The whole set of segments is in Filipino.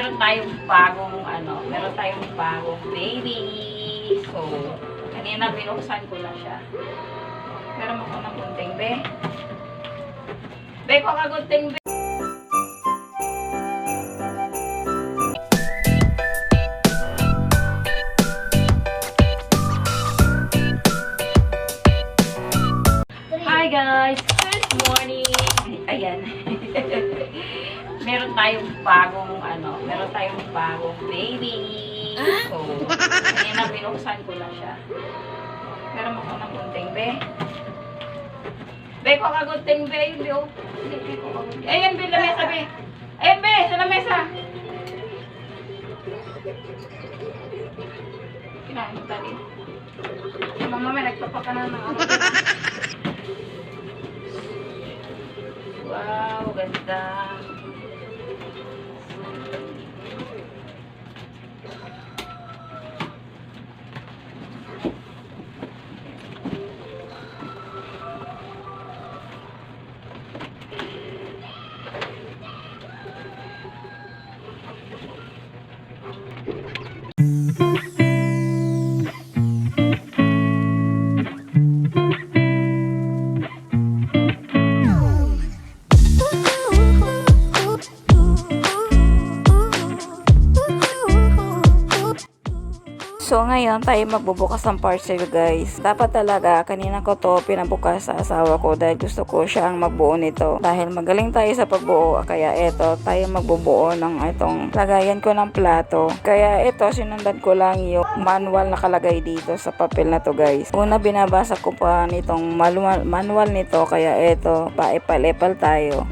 meron tayong bagong baby. So, kanina binuksan ko na siya. Meron ako ng gunting, be. Be, ko ka gunting, be. Hi guys! Good morning! Ayan. meron tayong bagong baby. So, kanina binuksan ko na siya. Meron ako ng gunting, be. Be, ko ka gunting, be. Ayun, be, oh. Be, ko ka gunting. Ayan, be, lamesa, be. Ayan, be, sa lamesa. Kinain mo tali. Mama, may nagpapakanan ng ako. Wow, ganda. So, ngayon tayo magbubukas ng parcel, guys. Dapat talaga, kanina ko to pinabukas sa asawa ko dahil gusto ko siyang magbuo nito. Dahil magaling tayo sa pagbuo, kaya eto, tayo magbubuo ng itong lagayan ko ng plato. Kaya eto, sinundan ko lang yung manual nakalagay dito sa papel na to, guys. Una, binabasa ko pa nitong manual nito, kaya eto, paipal-ipal tayo.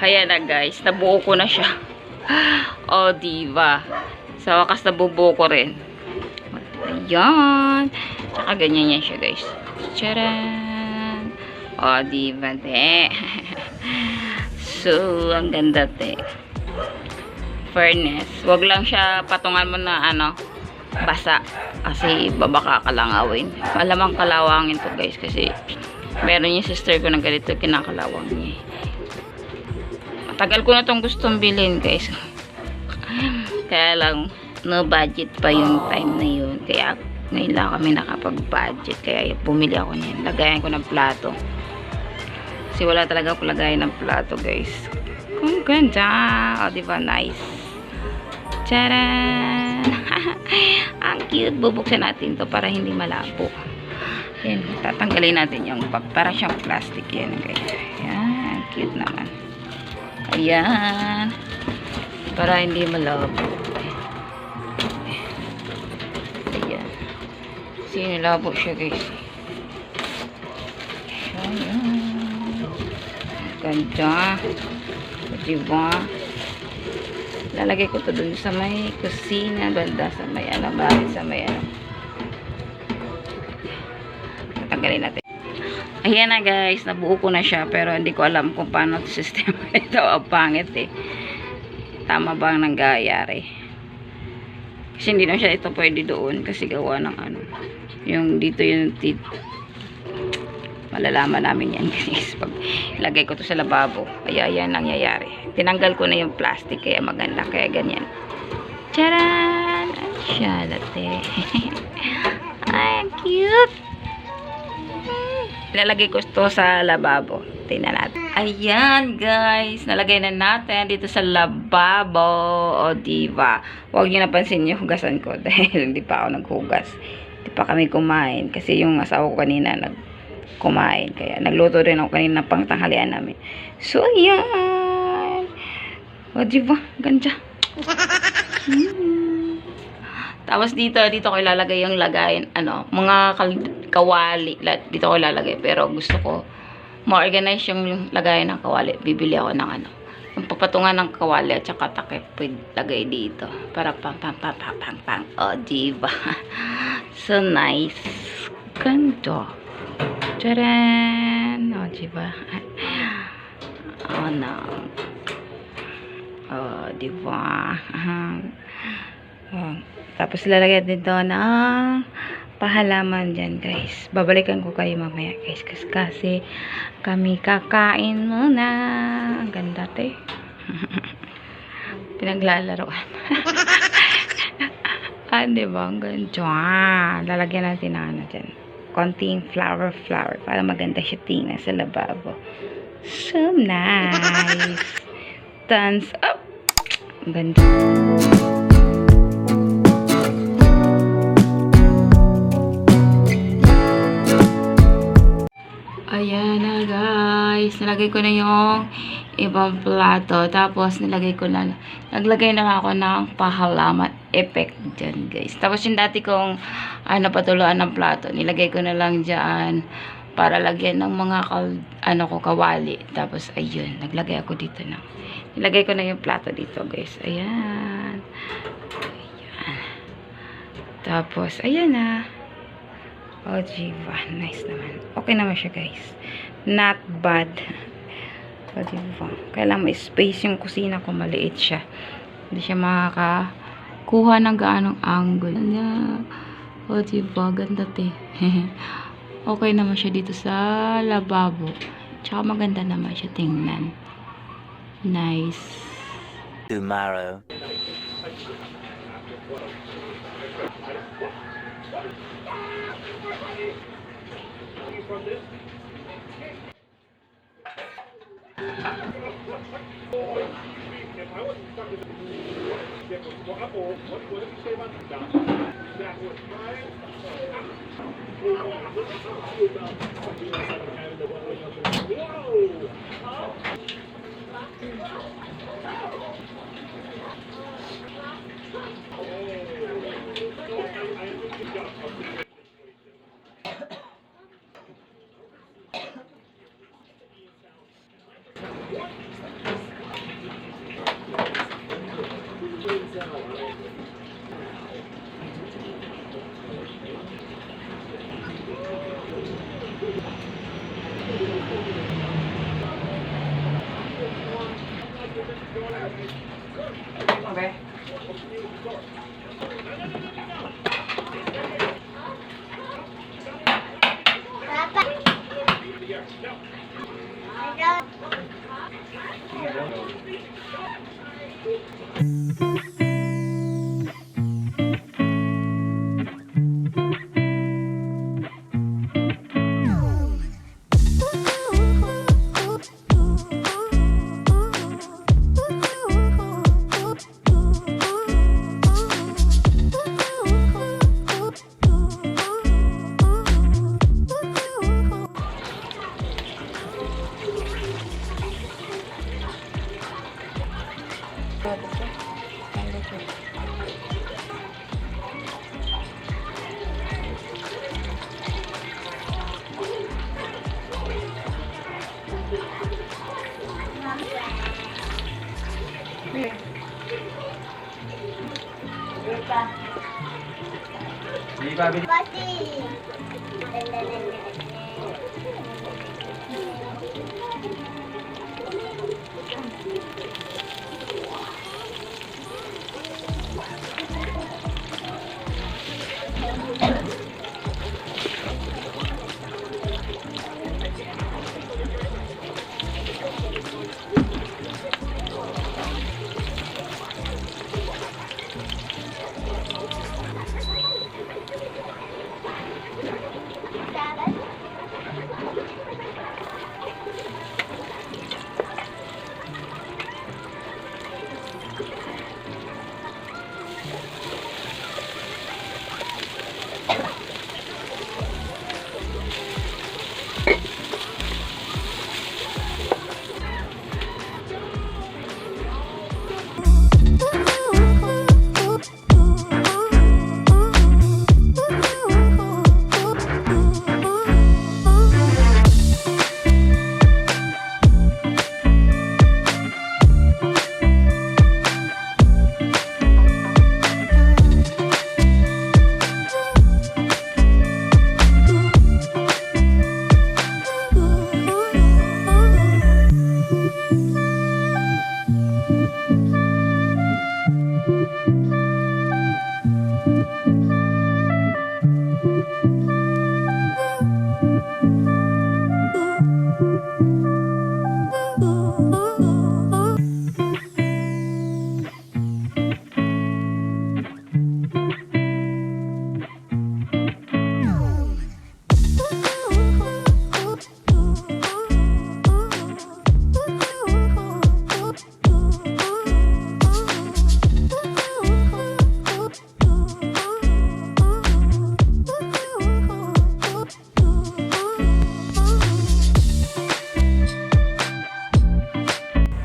Ayan na guys, nabuo ko na siya. Oh, diba? Sa wakas nabubuo ko rin. Ayan. Tsaka ganyan yan siya guys. Charan! Oh, diba, te? So, ang ganda, te. Fairness. Wag lang siya patungan mo na ano, basa. Kasi babaka kalangawin. Malamang kalawangin to guys. Kasi meron yung sister ko na ganito kinakalawang niya. Matagal ko na tong gustong bilhin guys. Kaya lang no budget pa yung time na yun. Kaya ngayon lang kami nakapag-budget. Kaya bumili ako niyan. Lagayan ko ng plato. Kasi wala talaga ako lagayan ng plato guys. Ang ganda. O diba nice. Charan! Ang cute. Bubuksan natin to para hindi malabo. Yan. Tatanggalin natin yung para siyang plastic yan guys. Yan. Cute naman. Ayan. Para hindi malabo. Ayan. Kasi nilabo siya guys. Ayan. Ganda. Diba? Lalagay ko to dun sa may kusina. Ganda sa may ano. Bakit sa may ano. Tatanggalin natin. Ayan na guys, nabuo ko na siya pero hindi ko alam kung paano ito sistema ito. Ang pangit eh. Tama ba ang nangyayari? Kasi hindi na siya ito pwede doon kasi gawa ng ano. Yung dito yung malalaman namin yan guys. Pag ilagay ko to sa lababo, kaya yan nangyayari. Tinanggal ko na yung plastic kaya maganda. Kaya ganyan. Charan! Ay, late. Ay, cute! Ilalagay ko ito sa lababo. Tingnan natin. Ayan, guys. Nalagay na natin dito sa lababo. O, diba? Huwag niyo napansin yung hugasan ko dahil hindi pa ako naghugas. Hindi pa kami kumain. Kasi yung asawa ko kanina kumain. Kaya nagluto rin ako kanina pang tanghalian namin. So, ayan. O, diba? Ganda. Tapos dito ko ilalagay yung lagayin, ano, mga kawali. Dito ko ilalagay. Pero gusto ko, ma-organize yung lagayin ng kawali. Bibili ako ng ano, yung papatungan ng kawali at saka takip. Lagay dito. Para pang. O, diba? So, nice. Ganda. Tcharan! O, diba? Oh, no. O, diba? Tapos lalagyan dito ng pahalaman dyan guys. Babalikan ko kayo mamaya guys. Kasi kami kakain muna. Ang ganda te. Pinaglalaroan. Diba? Ang ganda. Lalagyan natin ng ano dyan. Konting flower. Para maganda siya tingnan sa lababo. So nice. Thumbs up. Ang ganda. Ayan na guys. Nalagay ko na yung ibang plato. Tapos naglagay na ako ng pahalaman effect dyan guys. Tapos yung dati kong patuluan ng plato. Nilagay ko na lang dyan para lagyan ng mga kawali. Tapos ayun. Naglagay ako dito na. Nilagay ko na yung plato dito guys. Ayan. Tapos ayan na. Oh, diba? Nice naman. Okay naman siya, guys. Not bad. Oh, diba? Kailangan may space yung kusina ko. Maliit siya. Hindi siya makakakuha ng gaanong angle. Oh, diba? Ganda, te. Okay naman siya dito sa lababo. Tsaka maganda naman siya tingnan. Nice. Tomorrow.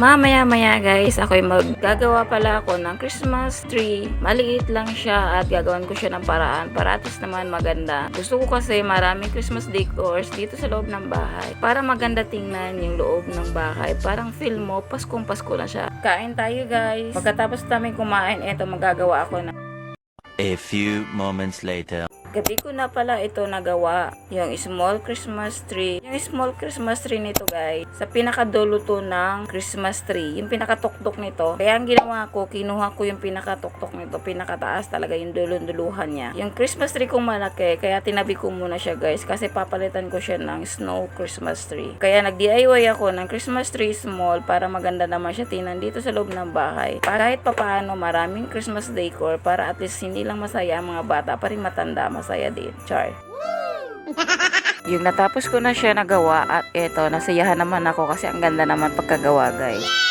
Mamaya-maya guys, ako'y maggagawa pala ako ng Christmas tree. Maliit lang siya at gagawin ko siya ng paraan para at least naman maganda. Gusto ko kasi maraming Christmas decors dito sa loob ng bahay para maganda tingnan yung loob ng bahay. Parang feel mo, Paskong Pasko na siya. Kain tayo guys. Pagkatapos namin kumain, eto magagawa ako ng A few moments later. gabi ko na pala ito nagawa, yung small Christmas tree. Yung small Christmas tree nito guys, sa pinakadulo to ng Christmas tree, yung pinakatuktok nito. Kaya ang ginawa ko, kinuha ko yung pinakatuktok nito, pinakataas talaga yung dulon-duluhan niya. Yung Christmas tree kong malaki, kaya tinabi ko muna siya guys, kasi papalitan ko siya ng snow Christmas tree. Kaya nag-DIY ako ng Christmas tree small para maganda naman siya tingnan dito sa loob ng bahay. Para kahit papaano maraming Christmas decor para at least hindi lang masaya ang mga bata, pa rin matanda masaya din. Char. Yung natapos ko na siya nagawa at eto, nasayahan naman ako kasi ang ganda naman pagkagawa guys.